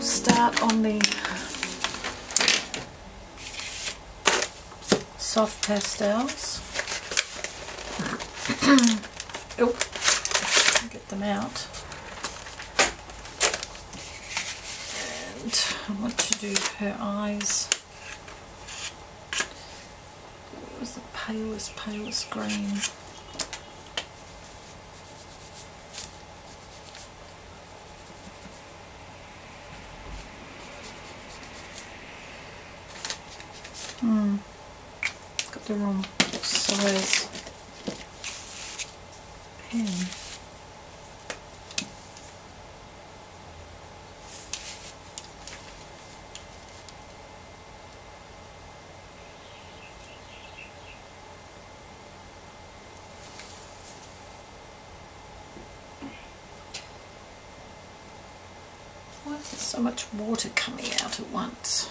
start on the soft pastels. Oh, get them out. And I want to do her eyes. It was the palest green. Got the wrong size pen. Why is there so much water coming out at once?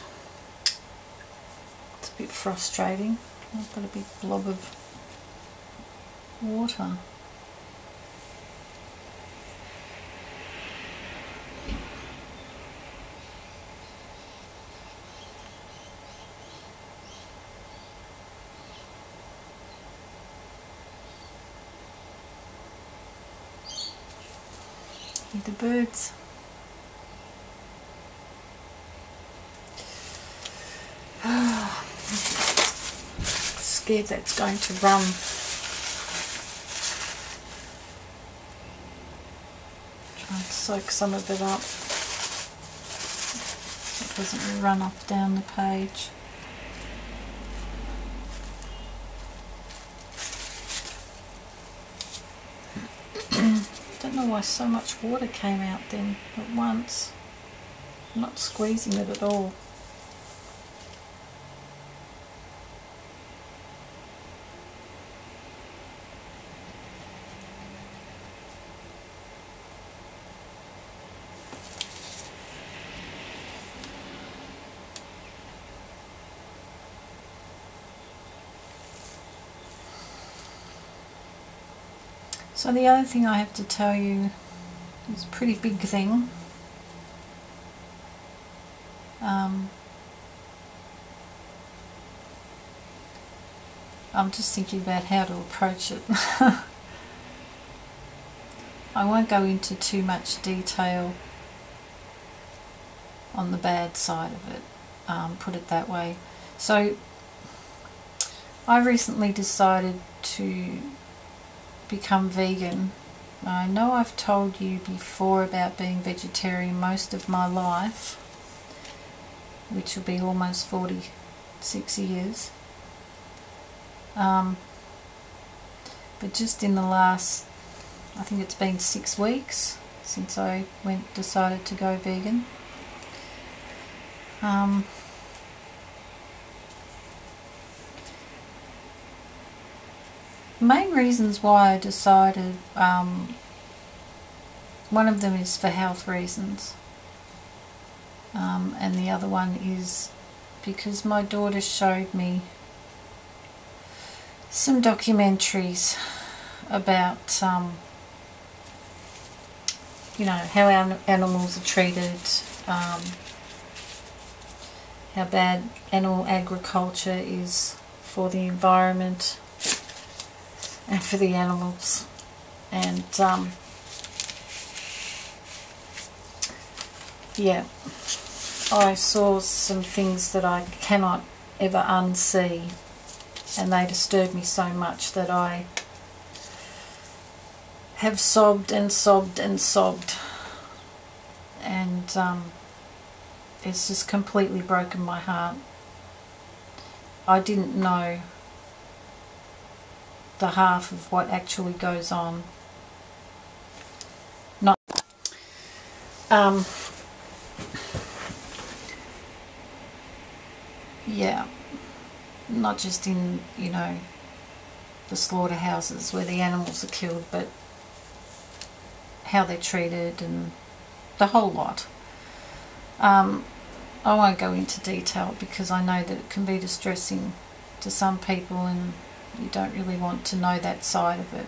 It's a bit frustrating. I've got a big blob of water. Hear the birds. Scared that's going to run. Try and soak some of it up. It doesn't run off down the page. Don't know why so much water came out then at once. I'm not squeezing it at all. So the other thing I have to tell you is a pretty big thing. I'm just thinking about how to approach it. I won't go into too much detail on the bad side of it, put it that way. So I recently decided to become vegan. I know I've told you before about being vegetarian most of my life, which will be almost 46 years. But just in the last, I think it's been 6 weeks since I decided to go vegan. Main reasons why I decided, one of them is for health reasons, and the other one is because my daughter showed me some documentaries about you know, how our animals are treated, how bad animal agriculture is for the environment and for the animals. And yeah, I saw some things that I cannot ever unsee, and they disturbed me so much that I have sobbed and sobbed and sobbed, and it's just completely broken my heart. I didn't know the half of what actually goes on. Not yeah, not just in, you know, the slaughterhouses where the animals are killed, but how they're treated and the whole lot. I won't go into detail because I know that it can be distressing to some people and you don't really want to know that side of it.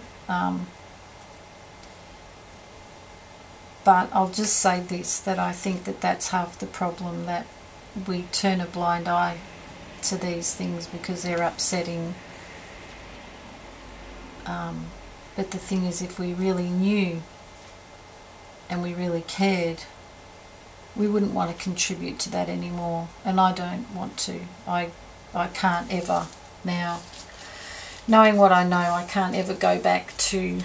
But I'll just say this, that I think that that's half the problem, that we turn a blind eye to these things because they're upsetting. But the thing is, if we really knew and we really cared, we wouldn't want to contribute to that anymore. And I don't want to. I can't ever now. Knowing what I know, I can't ever go back to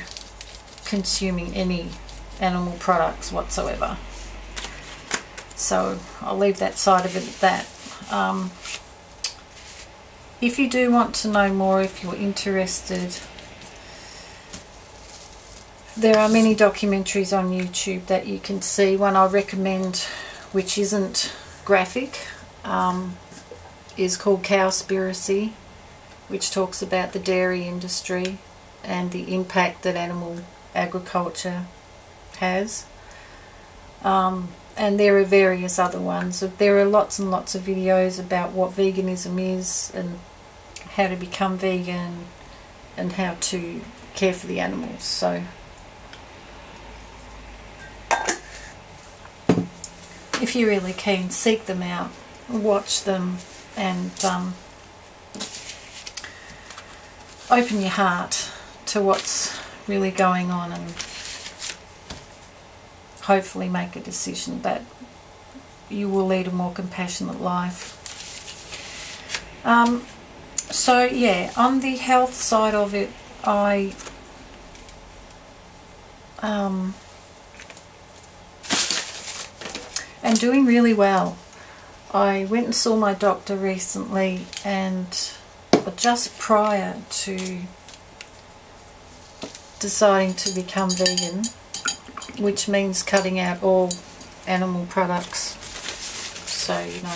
consuming any animal products whatsoever. So I'll leave that side of it at that. If you do want to know more, if you're interested, there are many documentaries on YouTube that you can see. One I recommend, which isn't graphic, is called Cowspiracy, which talks about the dairy industry and the impact that animal agriculture has. And there are various other ones. There are lots and lots of videos about what veganism is and how to become vegan and how to care for the animals. So if you're really keen, seek them out, watch them, and open your heart to what's really going on, and hopefully make a decision that you will lead a more compassionate life. So yeah, on the health side of it, I am doing really well. I went and saw my doctor recently, and just prior to deciding to become vegan, which means cutting out all animal products. So, you know,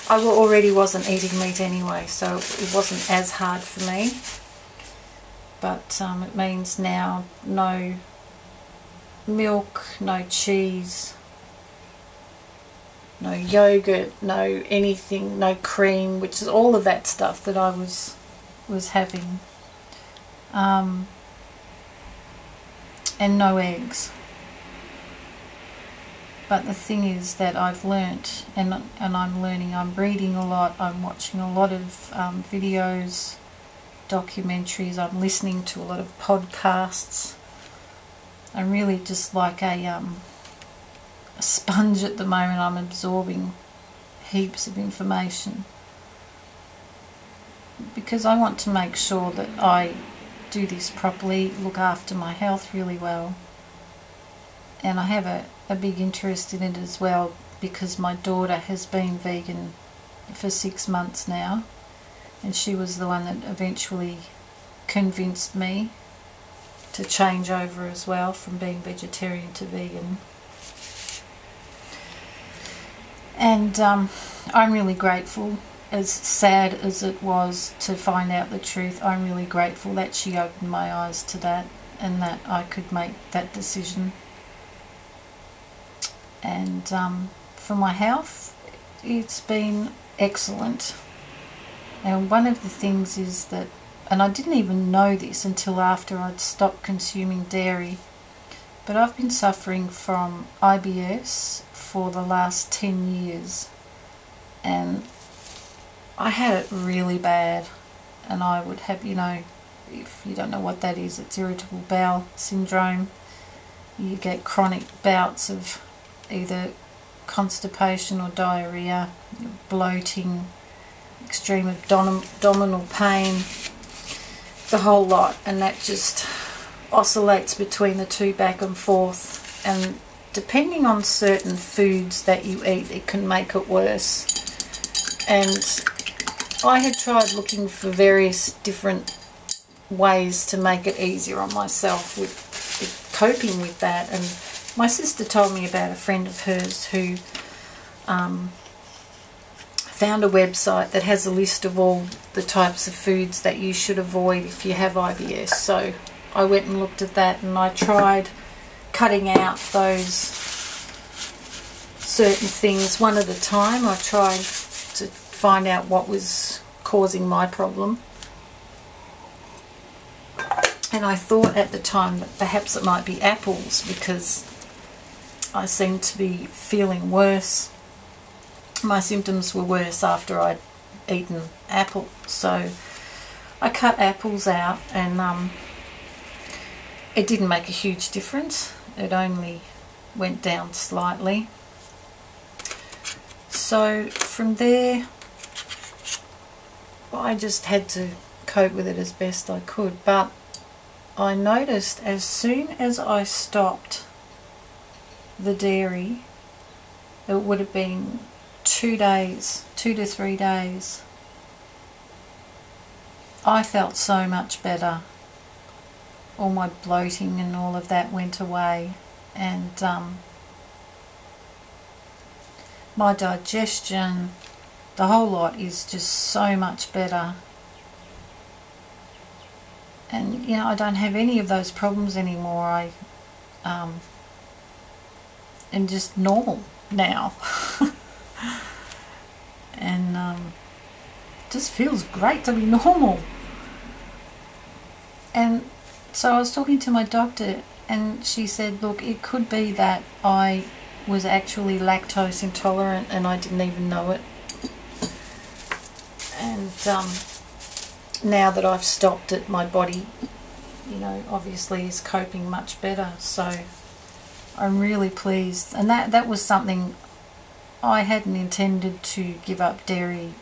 I already wasn't eating meat anyway, so it wasn't as hard for me. But it means now no milk, no cheese, no yogurt, no anything, no cream, which is all of that stuff that I was having. And no eggs. But the thing is that I've learnt, and I'm learning, I'm reading a lot, I'm watching a lot of videos, documentaries, I'm listening to a lot of podcasts. I'm really just like a sponge at the moment. I'm absorbing heaps of information because I want to make sure that I do this properly, look after my health really well. And I have a big interest in it as well, because my daughter has been vegan for 6 months now, and she was the one that eventually convinced me to change over as well from being vegetarian to vegan. And I'm really grateful, as sad as it was to find out the truth. I'm really grateful that she opened my eyes to that, and that I could make that decision. And for my health, it's been excellent. And one of the things is that, and I didn't even know this until after I'd stopped consuming dairy, but I've been suffering from IBS for the last 10 years, and I had it really bad. And I would have, you know, if you don't know what that is, it's irritable bowel syndrome. You get chronic bouts of either constipation or diarrhea, bloating, extreme abdominal pain, the whole lot, and that just oscillates between the two back and forth. And depending on certain foods that you eat, it can make it worse. And I had tried looking for various different ways to make it easier on myself with coping with that. And my sister told me about a friend of hers who found a website that has a list of all the types of foods that you should avoid if you have IBS. So I went and looked at that, and I tried cutting out those certain things one at a time. I tried to find out what was causing my problem. And I thought at the time that perhaps it might be apples, because I seemed to be feeling worse. My symptoms were worse after I'd eaten apple. So I cut apples out, and it didn't make a huge difference. It only went down slightly. So from there, I just had to cope with it as best I could. But I noticed as soon as I stopped the dairy, it would have been 2 days, 2 to 3 days, I felt so much better. All my bloating and all of that went away, and my digestion, the whole lot is just so much better. And you know, I don't have any of those problems anymore. I am just normal now. And just feels great to be normal. And so I was talking to my doctor, and she said, look, it could be that I was actually lactose intolerant and I didn't even know it. And now that I've stopped it, my body, you know, obviously is coping much better. So I'm really pleased. And that was something I hadn't intended to give up dairy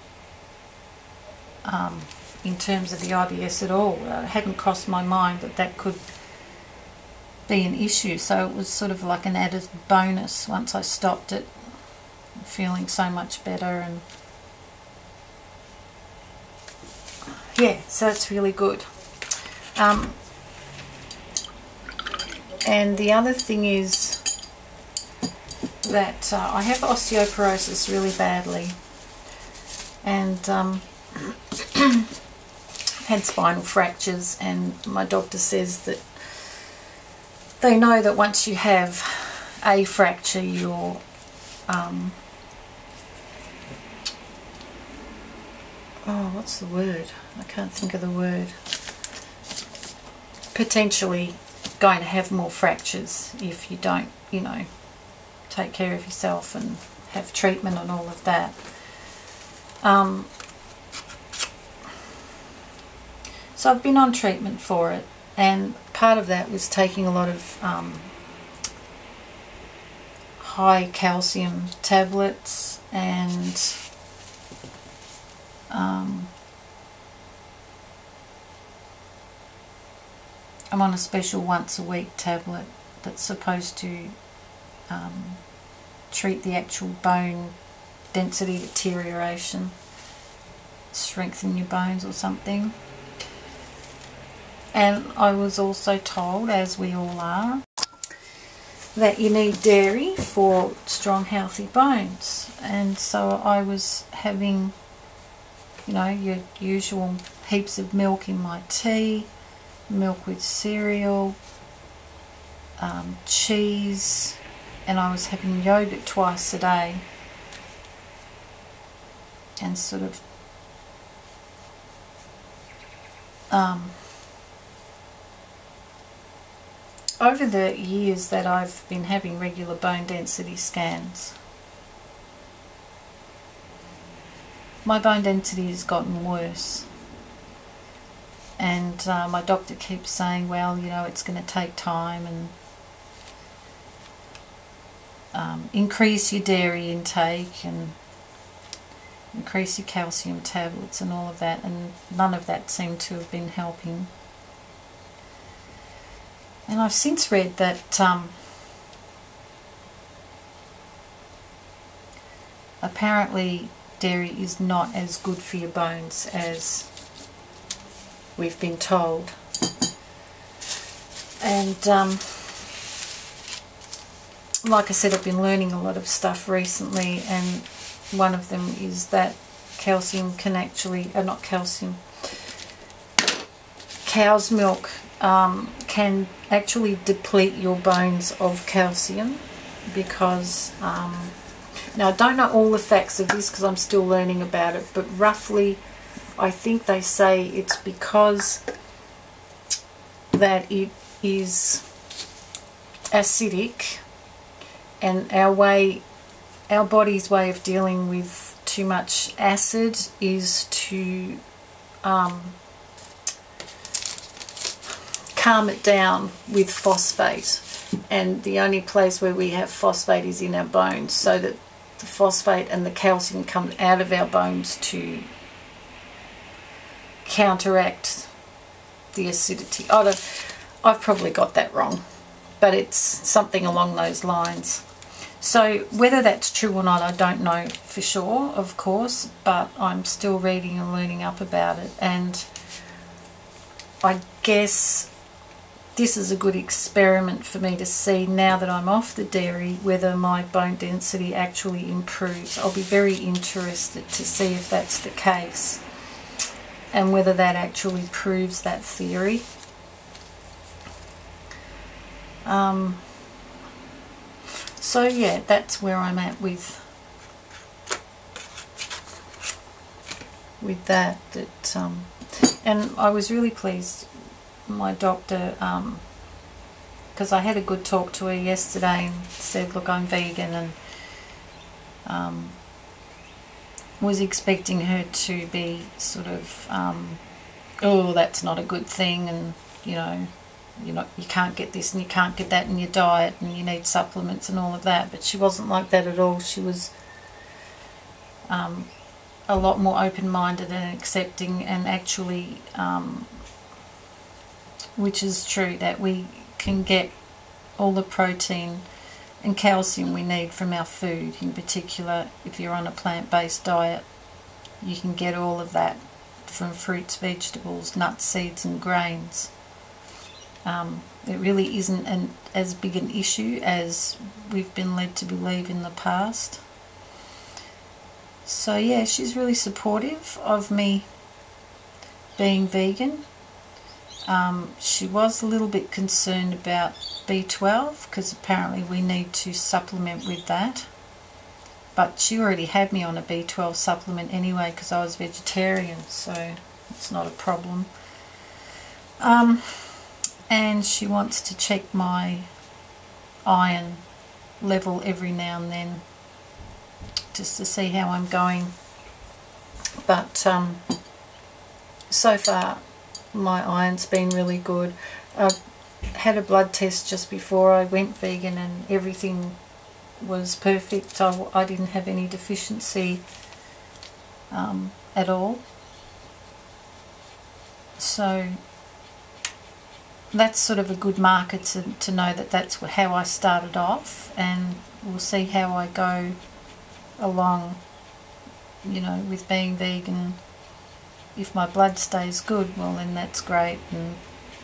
in terms of the IBS at all. It hadn't crossed my mind that that could be an issue. So it was sort of like an added bonus once I stopped it, feeling so much better. And yeah, so it's really good. And the other thing is that I have osteoporosis really badly, and had spinal fractures, and my doctor says that they know that once you have a fracture, you're oh, what's the word? I can't think of the word. Potentially going to have more fractures if you don't, you know, take care of yourself and have treatment and all of that. So I've been on treatment for it, and part of that was taking a lot of high calcium tablets, and I'm on a special once a week tablet that's supposed to treat the actual bone density deterioration, strengthen your bones or something. And I was also told, as we all are, that you need dairy for strong, healthy bones. And so I was having, you know, your usual heaps of milk in my tea, milk with cereal, cheese, and I was having yogurt twice a day, and sort of over the years that I've been having regular bone density scans, my bone density has gotten worse. And my doctor keeps saying, well, you know, it's going to take time, and increase your dairy intake and increase your calcium tablets and all of that, and none of that seemed to have been helping. And I've since read that apparently dairy is not as good for your bones as we've been told. And like I said, I've been learning a lot of stuff recently, and one of them is that calcium can actually, not calcium, cow's milk can actually deplete your bones of calcium, because now I don't know all the facts of this because I'm still learning about it, but roughly I think they say it's because that it is acidic, And our body's way of dealing with too much acid is to calm it down with phosphate. And the only place where we have phosphate is in our bones, so that the phosphate and the calcium come out of our bones to counteract the acidity. I've probably got that wrong, but it's something along those lines. So whether that's true or not, I don't know for sure, of course, but I'm still reading and learning up about it. And I guess this is a good experiment for me to see, now that I'm off the dairy, whether my bone density actually improves. I'll be very interested to see if that's the case and whether that actually proves that theory. So yeah, that's where I'm at with that. And I was really pleased. My doctor, because I had a good talk to her yesterday and said, look, I'm vegan, and was expecting her to be sort of, oh, that's not a good thing, and you can't get this and you can't get that in your diet, and you need supplements and all of that. But she wasn't like that at all. She was a lot more open-minded and accepting, and actually which is true, that we can get all the protein and calcium we need from our food. In particular, if you're on a plant-based diet, you can get all of that from fruits, vegetables, nuts, seeds and grains. It really isn't as big an issue as we've been led to believe in the past. So yeah, she's really supportive of me being vegan. She was a little bit concerned about B12, because apparently we need to supplement with that. But she already had me on a B12 supplement anyway, because I was vegetarian, so it's not a problem. And she wants to check my iron level every now and then, just to see how I'm going. But so far my iron's been really good. I had a blood test just before I went vegan, and everything was perfect. I didn't have any deficiency at all. So that's sort of a good marker to know that that's how I started off, and we'll see how I go along, with being vegan. If my blood stays good, well then that's great, and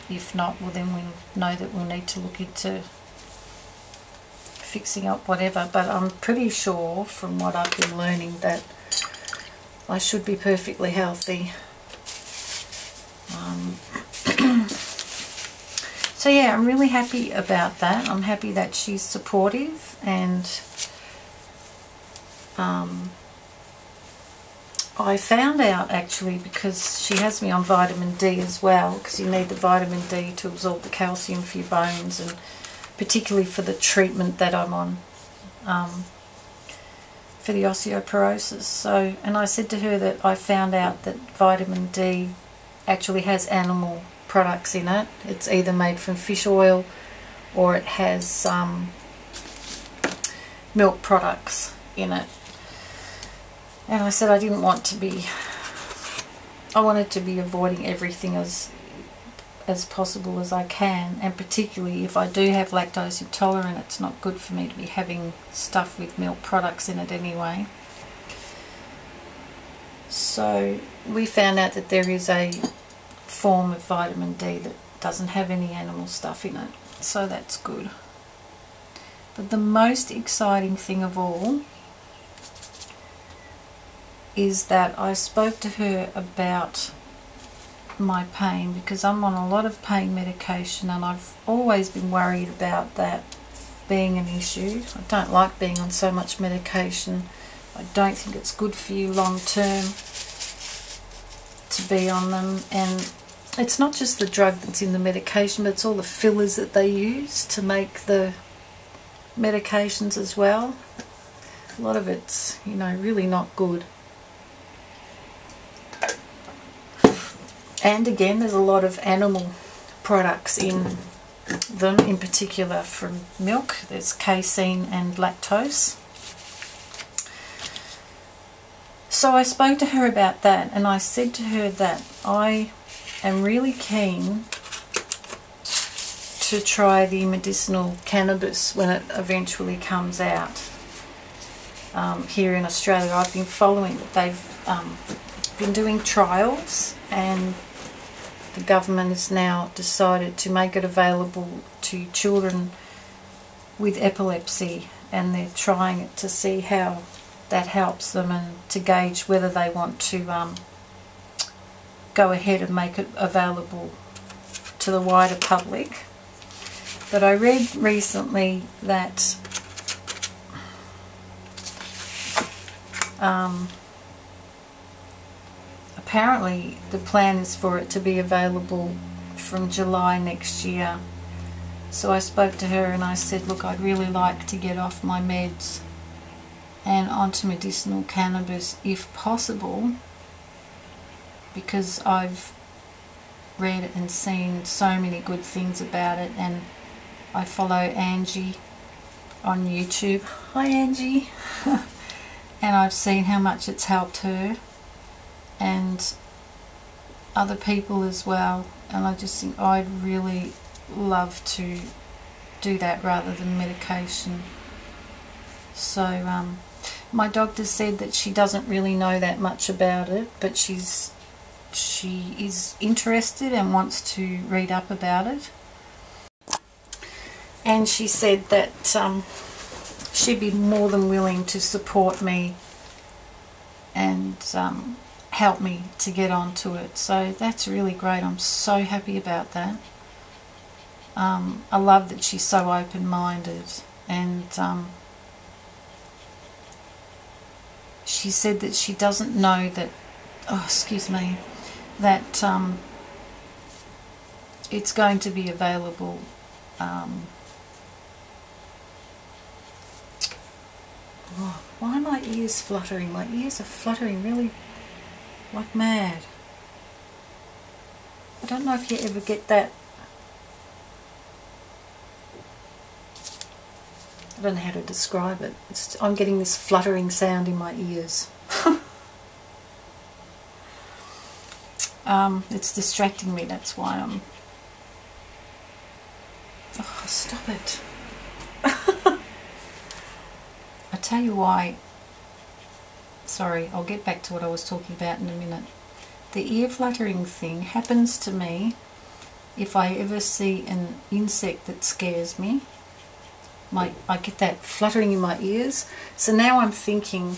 if not, well then we know that we'll need to look into fixing up whatever. But I'm pretty sure from what I've been learning that I should be perfectly healthy. So yeah, I'm really happy about that. I'm happy that she's supportive, and I found out actually, because she has me on vitamin D as well, because you need the vitamin D to absorb the calcium for your bones, and particularly for the treatment that I'm on for the osteoporosis. So, and I said to her that I found out that vitamin D actually has animal products in it. It's either made from fish oil or it has milk products in it. And I said I didn't want to be, I wanted to be avoiding everything as possible as I can, and particularly if I do have lactose intolerant, it's not good for me to be having stuff with milk products in it anyway. So we found out that there is a form of vitamin D that doesn't have any animal stuff in it, so that's good. But the most exciting thing of all is that I spoke to her about my pain, because I'm on a lot of pain medication, and I've always been worried about that being an issue. I don't like being on so much medication. I don't think it's good for you long term to be on them. And it's not just the drug that's in the medication, but it's all the fillers that they use to make the medications as well. A lot of it's, you know, really not good. And again, there's a lot of animal products in them, in particular from milk. There's casein and lactose. So I spoke to her about that, and I said to her that I am really keen to try the medicinal cannabis when it eventually comes out here in Australia. I've been following that they've been doing trials, and the government has now decided to make it available to children with epilepsy, and they're trying it to see how that helps them and to gauge whether they want to go ahead and make it available to the wider public. But I read recently that apparently the plan is for it to be available from July next year. So I spoke to her and I said, look, I'd really like to get off my meds and onto medicinal cannabis if possible, because I've read and seen so many good things about it, and I follow Angie on YouTube. Hi Angie. And I've seen how much it's helped her and other people as well, and I just think I'd really love to do that rather than medication. So my doctor said that she doesn't really know that much about it, but she is interested and wants to read up about it. And she said that she'd be more than willing to support me and help me to get onto it. So that's really great. I'm so happy about that. I love that she's so open-minded, and she said that she doesn't know that, that it's going to be available why are my ears fluttering? My ears are fluttering really like mad. I don't know if you ever get that. I don't know how to describe it. I'm getting this fluttering sound in my ears. It's distracting me, that's why I'm... Oh, stop it. I tell you why. Sorry, I'll get back to what I was talking about in a minute. The ear fluttering thing happens to me if I ever see an insect that scares me. I get that fluttering in my ears. So now I'm thinking,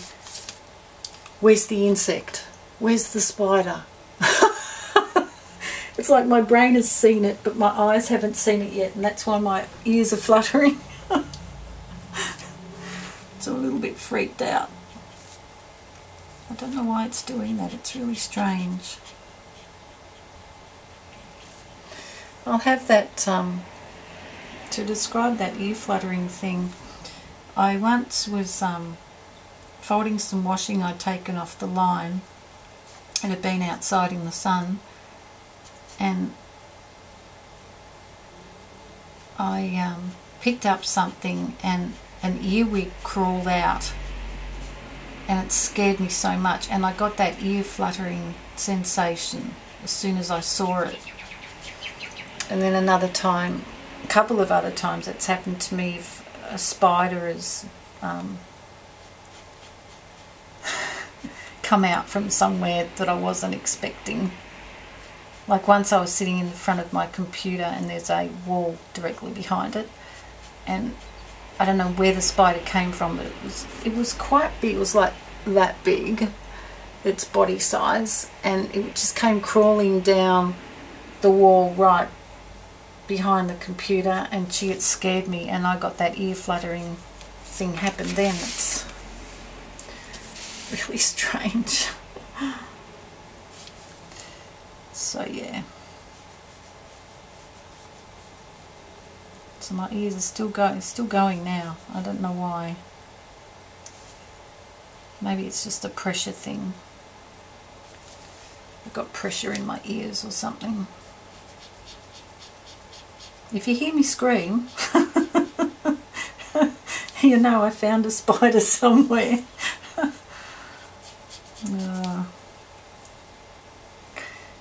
where's the insect? Where's the spider? It's like my brain has seen it, but my eyes haven't seen it yet, and that's why my ears are fluttering. So I'm a little bit freaked out. I don't know why it's doing that. It's really strange. I'll have that, to describe that ear fluttering thing. I once was folding some washing I'd taken off the line. It had been outside in the sun, and I picked up something and an earwig crawled out, and it scared me so much, and I got that ear fluttering sensation as soon as I saw it. And then another time, a couple of other times, it's happened to me if a spider has come out from somewhere that I wasn't expecting. Like once I was sitting in the front of my computer and there's a wall directly behind it, and I don't know where the spider came from, but it was quite big. It was like that big, its body size, and it just came crawling down the wall right behind the computer, and gee, it scared me, and I got that ear fluttering thing happen then. It's really strange. So yeah, So my ears are still going now. I don't know why. Maybe it's just a pressure thing. I've got pressure in my ears or something. If you hear me scream, you know I found a spider somewhere.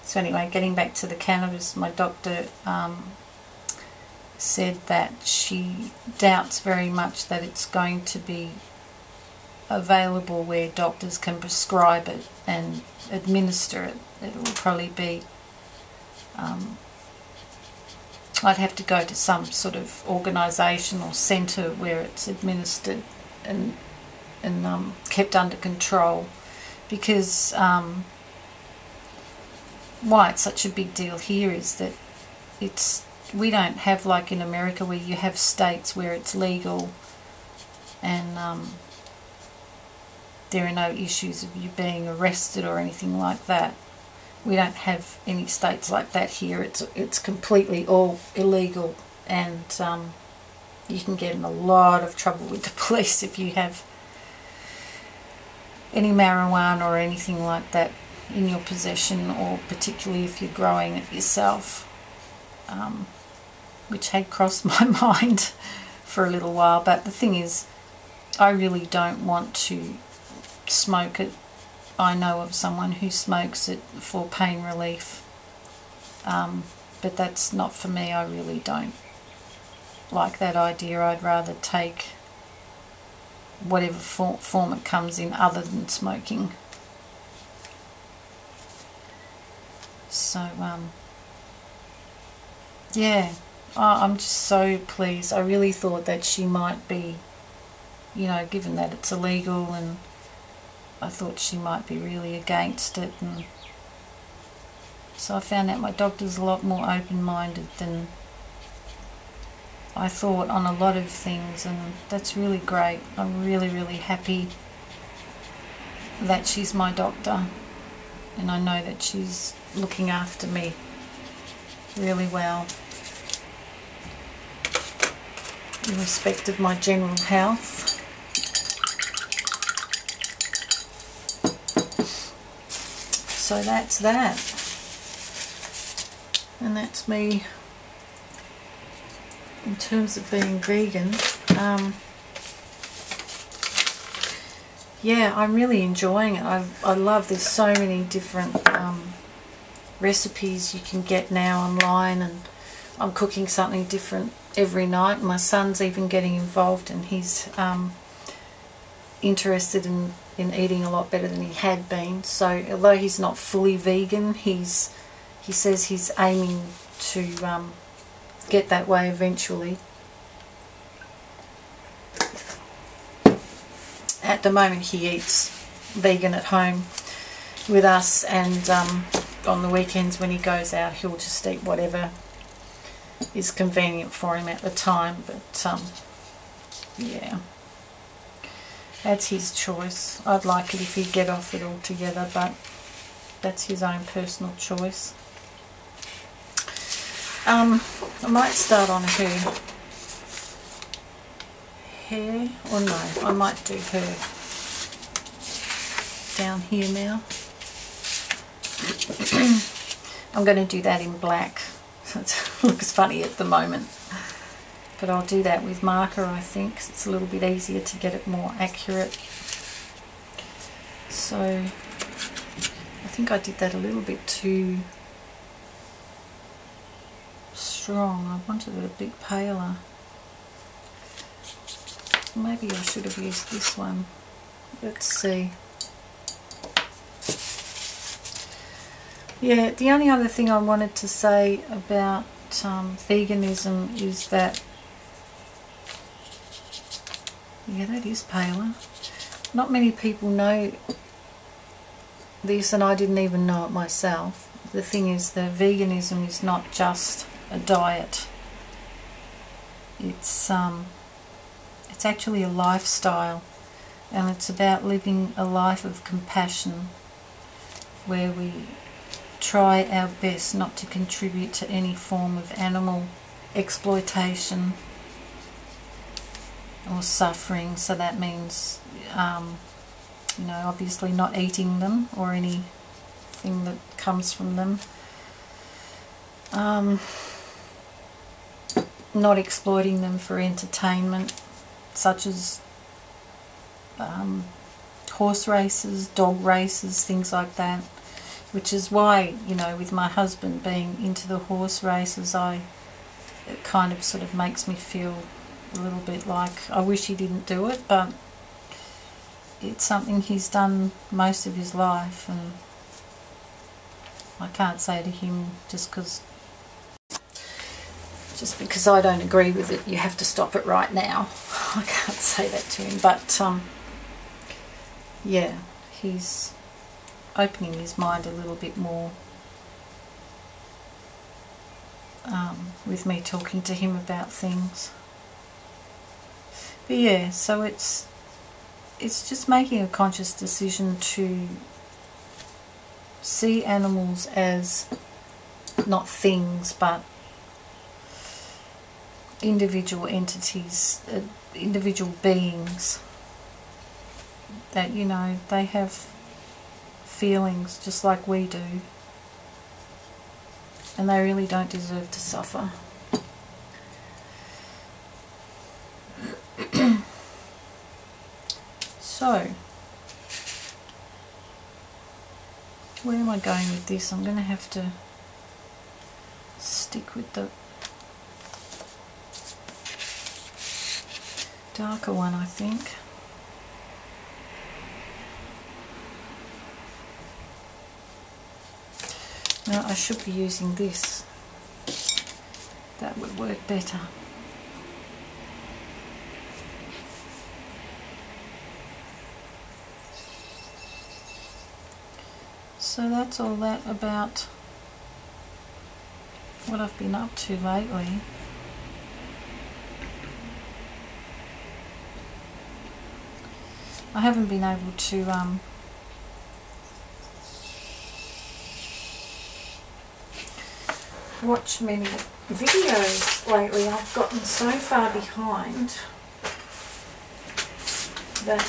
So anyway, getting back to the cannabis, my doctor said that she doubts very much that it's going to be available where doctors can prescribe it and administer it. It will probably be, I'd have to go to some sort of organisation or centre where it's administered and kept under control, because why it's such a big deal here is that we don't have, like in America, where you have states where it's legal and there are no issues of you being arrested or anything like that. We don't have any states like that here. It's completely all illegal, and you can get in a lot of trouble with the police if you have any marijuana or anything like that in your possession, or particularly if you're growing it yourself, which had crossed my mind for a little while. But the thing is, I really don't want to smoke it. I know of someone who smokes it for pain relief, but that's not for me. I really don't like that idea. I'd rather take whatever form it comes in other than smoking. So yeah, I'm just so pleased. I really thought that she might be, you know, given that it's illegal, and I thought she might be really against it, and so I found out my doctor's a lot more open-minded than I thought on a lot of things, and that's really great. I'm really, really happy that she's my doctor, and I know that she's looking after me really well in respect of my general health. So that's that, and that's me in terms of being vegan. Yeah, I'm really enjoying it. I love, there's so many different recipes you can get now online, and I'm cooking something different every night. My son's even getting involved, and he's interested in eating a lot better than he had been. So although he's not fully vegan, he says he's aiming to get that way eventually. At the moment he eats vegan at home with us, and on the weekends when he goes out he'll just eat whatever is convenient for him at the time. But yeah, that's his choice. I'd like it if he'd get off it altogether, but that's his own personal choice. I might start on her hair, or no, I might do her down here now. I'm going to do that in black. It looks funny at the moment, but I'll do that with marker, I think. It's a little bit easier to get it more accurate. So I think I did that a little bit too strong. I wanted it a bit paler. Maybe I should have used this one. Let's see. Yeah, the only other thing I wanted to say about veganism is that, yeah, that is paler. Not many people know this, and I didn't even know it myself. The thing is that veganism is not just a diet. It's actually a lifestyle, and it's about living a life of compassion where we try our best not to contribute to any form of animal exploitation or suffering, so that means you know, obviously not eating them or anything that comes from them, not exploiting them for entertainment, such as horse races, dog races, things like that, which is why, you know, with my husband being into the horse races, it kind of sort of makes me feel a little bit like I wish he didn't do it, but it's something he's done most of his life, and I can't say to him just because I don't agree with it, you have to stop it right now. I can't say that to him, but yeah, he's opening his mind a little bit more with me talking to him about things. But yeah, so it's just making a conscious decision to see animals as not things but individual entities, individual beings that, you know, they have feelings just like we do, and they really don't deserve to suffer. So, where am I going with this? I'm going to have to stick with the darker one, I think. No, I should be using this. That would work better. So that's all that about what I've been up to lately. I haven't been able to watch many videos lately. I've gotten so far behind that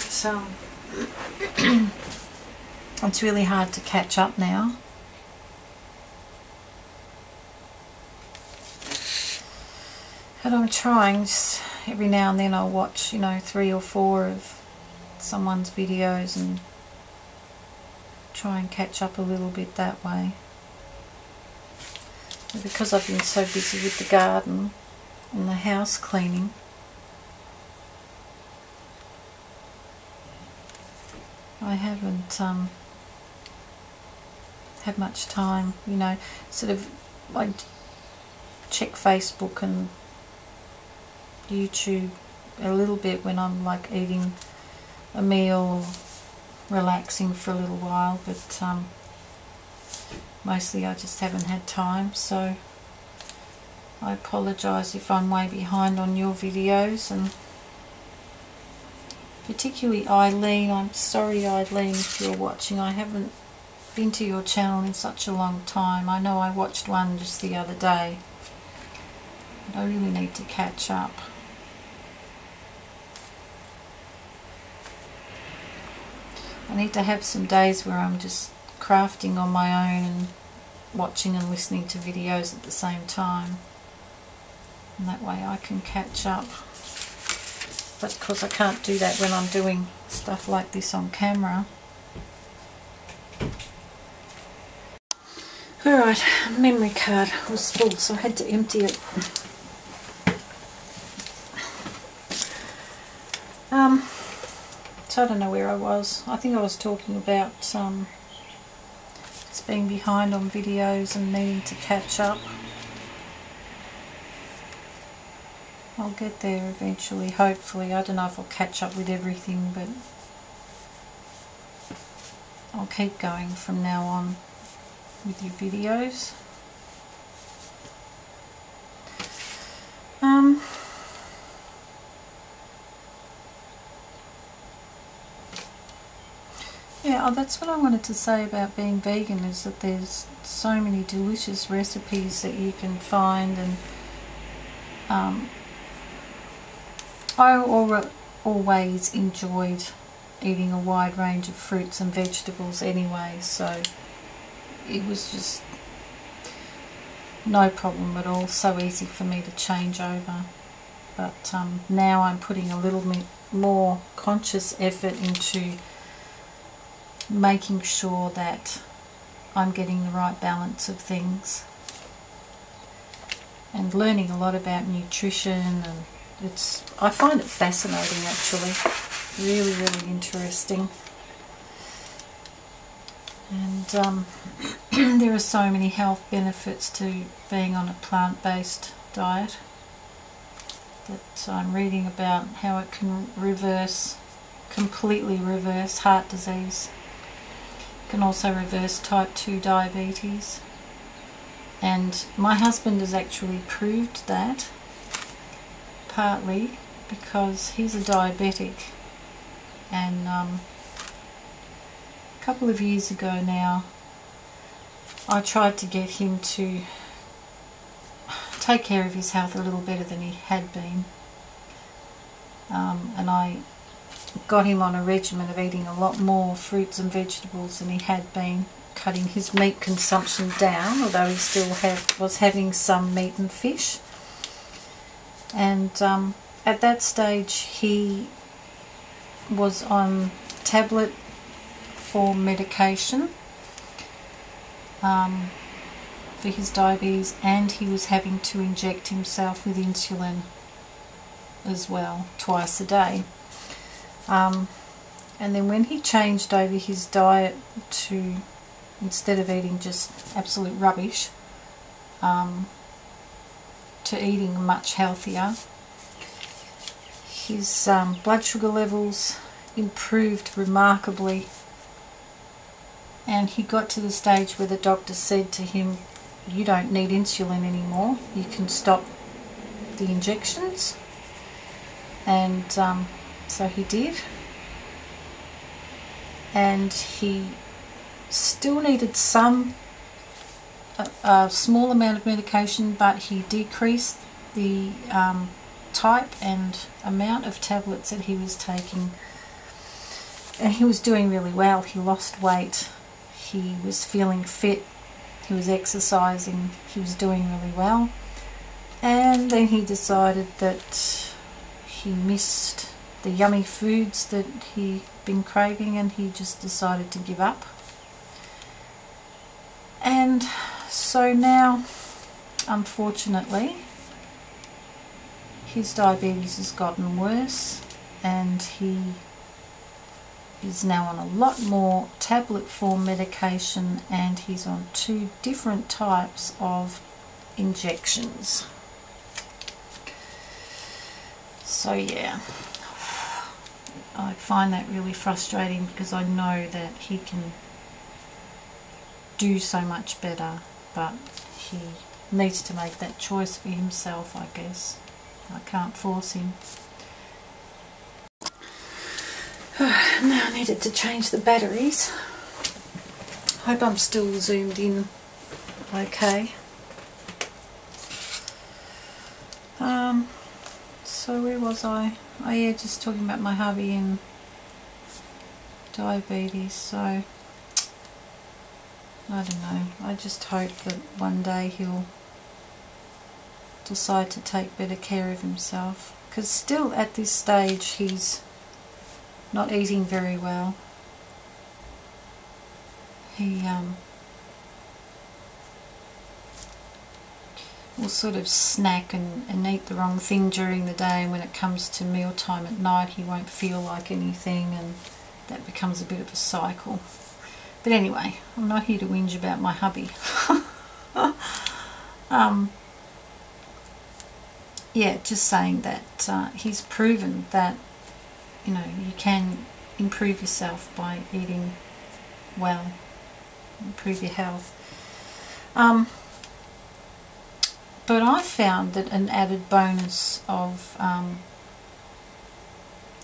it's really hard to catch up now. But I'm trying. Just every now and then I'll watch, you know, 3 or 4 of someone's videos and try and catch up a little bit that way. But because I've been so busy with the garden and the house cleaning, I haven't had much time, you know. Sort of I check Facebook and YouTube a little bit when I'm like eating a meal, relaxing for a little while, but mostly I just haven't had time. So I apologise if I'm way behind on your videos, and particularly Eileen. I'm sorry, Eileen, if you're watching. I haven't been to your channel in such a long time. I know I watched one just the other day, but I really need to catch up. I need to have some days where I'm just crafting on my own and watching and listening to videos at the same time, and that way I can catch up. But of course I can't do that when I'm doing stuff like this on camera. Alright, memory card was full, so I had to empty it. So I don't know where I was. I think I was talking about just being behind on videos and needing to catch up. I'll get there eventually, hopefully. I don't know if I'll catch up with everything, but I'll keep going from now on with your videos. Yeah, that's what I wanted to say about being vegan, is that there's so many delicious recipes that you can find, and always enjoyed eating a wide range of fruits and vegetables anyway, so it was just no problem at all, so easy for me to change over. But now I'm putting a little bit more conscious effort into making sure that I'm getting the right balance of things, and learning a lot about nutrition, and I find it fascinating actually, really interesting. And there are so many health benefits to being on a plant-based diet that I'm reading about, how it can completely reverse heart disease. It can also reverse type 2 diabetes. And my husband has actually proved that, partly because he's a diabetic, and a couple of years ago now I tried to get him to take care of his health a little better than he had been, and I got him on a regimen of eating a lot more fruits and vegetables than he had been, cutting his meat consumption down, although he still was having some meat and fish. And at that stage he was on tablet for medication for his diabetes, and he was having to inject himself with insulin as well, twice a day. And then when he changed over his diet to, instead of eating just absolute rubbish, to eating much healthier, his blood sugar levels improved remarkably, and he got to the stage where the doctor said to him, you don't need insulin anymore, you can stop the injections. And so he did, and he still needed a small amount of medication, but he decreased the type and amount of tablets that he was taking, and he was doing really well. He lost weight, he was feeling fit, he was exercising, he was doing really well. And then he decided that he missed the yummy foods that he'd been craving, and he just decided to give up. And so now, unfortunately, his diabetes has gotten worse, and he is now on a lot more tablet form medication, and he's on 2 different types of injections. So yeah, I find that really frustrating, because I know that he can do so much better, but he needs to make that choice for himself, I guess. I can't force him. Now I needed to change the batteries. Hope I'm still zoomed in okay. So where was I? Oh yeah, just talking about my hubby and diabetes. So I don't know, I just hope that one day he'll decide to take better care of himself, because still at this stage he's not eating very well. He will sort of snack and eat the wrong thing during the day, and when it comes to mealtime at night he won't feel like anything, and that becomes a bit of a cycle. But anyway, I'm not here to whinge about my hubby. Yeah, just saying that he's proven that, you know, you can improve yourself by eating well, improve your health. But I found that an added bonus of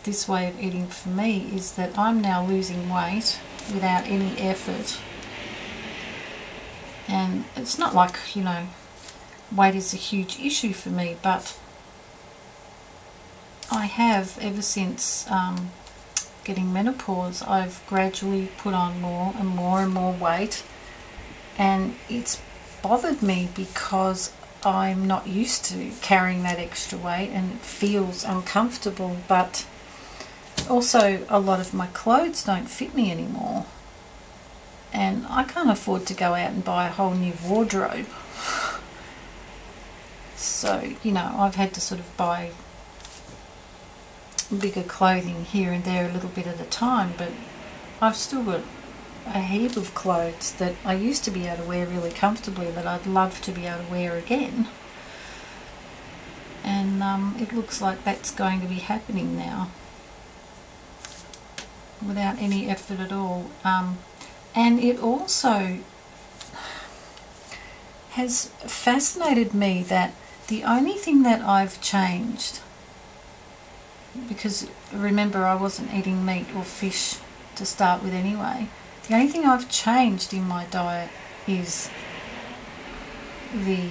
this way of eating for me is that I'm now losing weight without any effort. And it's not like, you know, weight is a huge issue for me, but I have, ever since getting menopause, I've gradually put on more and more and more weight, and it's bothered me because I'm not used to carrying that extra weight and it feels uncomfortable, but also a lot of my clothes don't fit me anymore, and I can't afford to go out and buy a whole new wardrobe. So, you know, I've had to sort of buy bigger clothing here and there a little bit at a time, but I've still got a heap of clothes that I used to be able to wear really comfortably that I'd love to be able to wear again, and it looks like that's going to be happening now without any effort at all. And it also has fascinated me that the only thing that I've changed, because remember I wasn't eating meat or fish to start with anyway, the only thing I've changed in my diet is the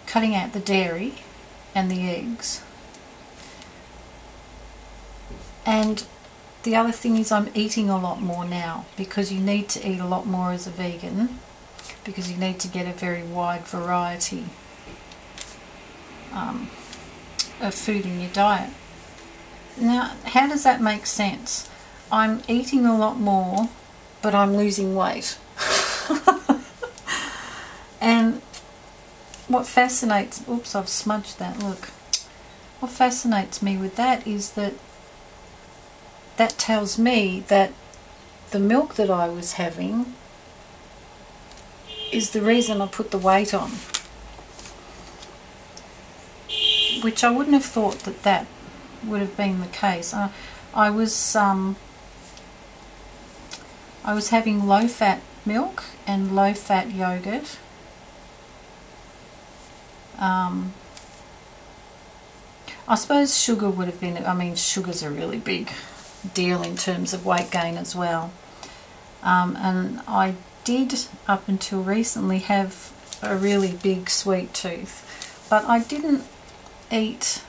cutting out the dairy and the eggs. And the other thing is I'm eating a lot more now, because you need to eat a lot more as a vegan, because you need to get a very wide variety of food in your diet. Now, how does that make sense? I'm eating a lot more, but I'm losing weight. And what fascinates, oops, I've smudged that, look. What fascinates me with that is that that tells me that the milk that I was having is the reason I put the weight on, which I wouldn't have thought that that would have been the case. I was having low-fat milk and low-fat yogurt. I suppose sugar would have been, I mean, sugar's a really big deal in terms of weight gain as well. And I did, up until recently, have a really big sweet tooth, but I didn't eat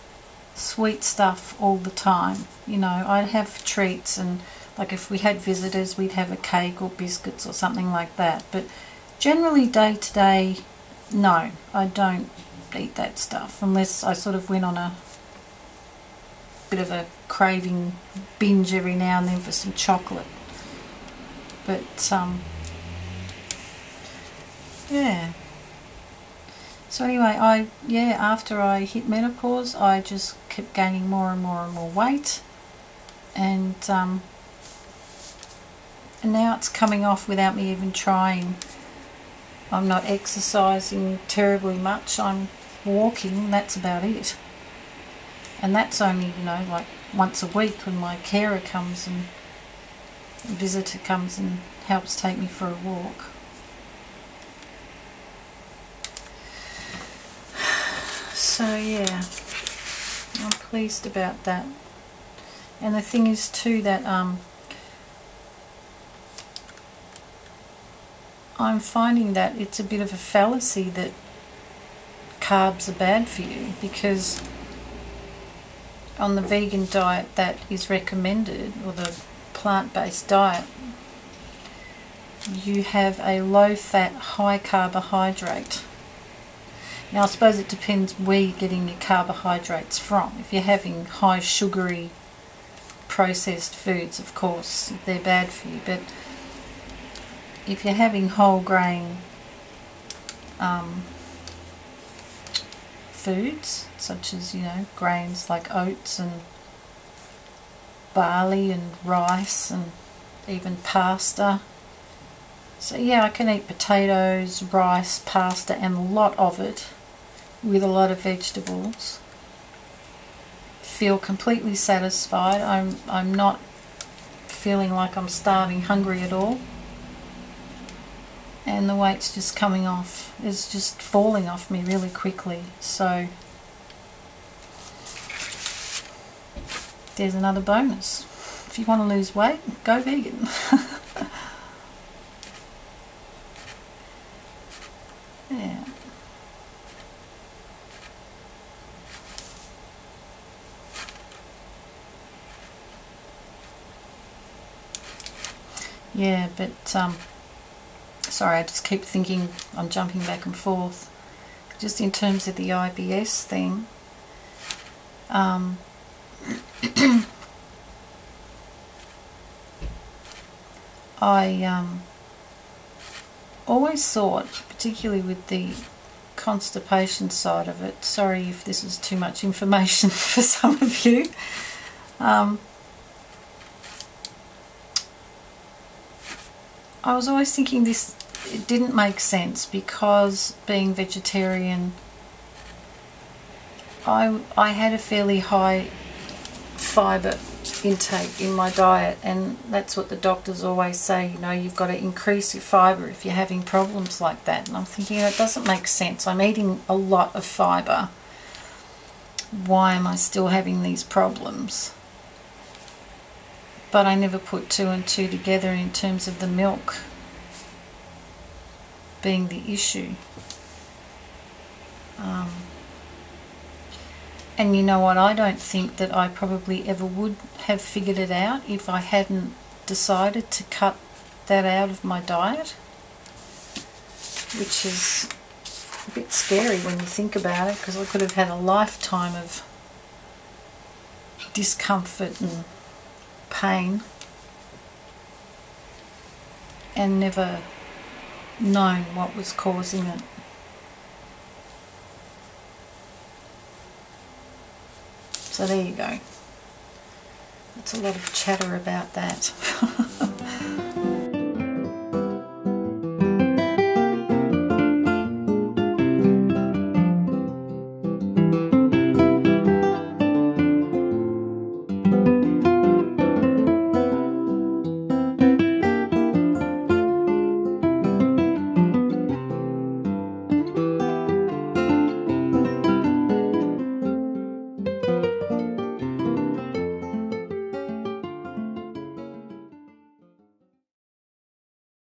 sweet stuff all the time. You know, I'd have treats, and like if we had visitors, we'd have a cake or biscuits or something like that, but generally day to day, no, I don't eat that stuff unless I sort of went on a bit of a craving binge every now and then for some chocolate. But yeah, so anyway, after I hit menopause, I just kept gaining more and more and more weight, and now it's coming off without me even trying. I'm not exercising terribly much. I'm walking, that's about it. And that's only, you know, like once a week when my carer comes and a visitor comes and helps take me for a walk. So yeah, I'm pleased about that. And the thing is too that I'm finding that it's a bit of a fallacy that carbs are bad for you, because on the vegan diet that is recommended, or the plant-based diet, you have a low-fat, high carbohydrate. Now I suppose it depends where you're getting your carbohydrates from. If you're having high sugary processed foods, of course they're bad for you, but if you're having whole grain foods, such as, you know, grains like oats and barley and rice and even pasta. So yeah, I can eat potatoes, rice, pasta, and a lot of it with a lot of vegetables. Feel completely satisfied. I'm not feeling like I'm starving hungry at all. And the weight's just coming off. It's just falling off me really quickly. So there's another bonus. If you want to lose weight, go vegan. Yeah. Yeah, but sorry, I just keep thinking, I'm jumping back and forth. Just in terms of the IBS thing, I always thought, particularly with the constipation side of it, sorry if this is too much information for some of you, I was always thinking this, it didn't make sense, because being vegetarian, I had a fairly high fibre intake in my diet, and that's what the doctors always say, you know, you've got to increase your fibre if you're having problems like that. And I'm thinking, it doesn't make sense. I'm eating a lot of fibre. Why am I still having these problems? But I never put two and two together in terms of the milk being the issue. And you know what, I don't think that I probably ever would have figured it out if I hadn't decided to cut that out of my diet, which is a bit scary when you think about it, because I could have had a lifetime of discomfort and pain and never known what was causing it. So there you go. That's a lot of chatter about that.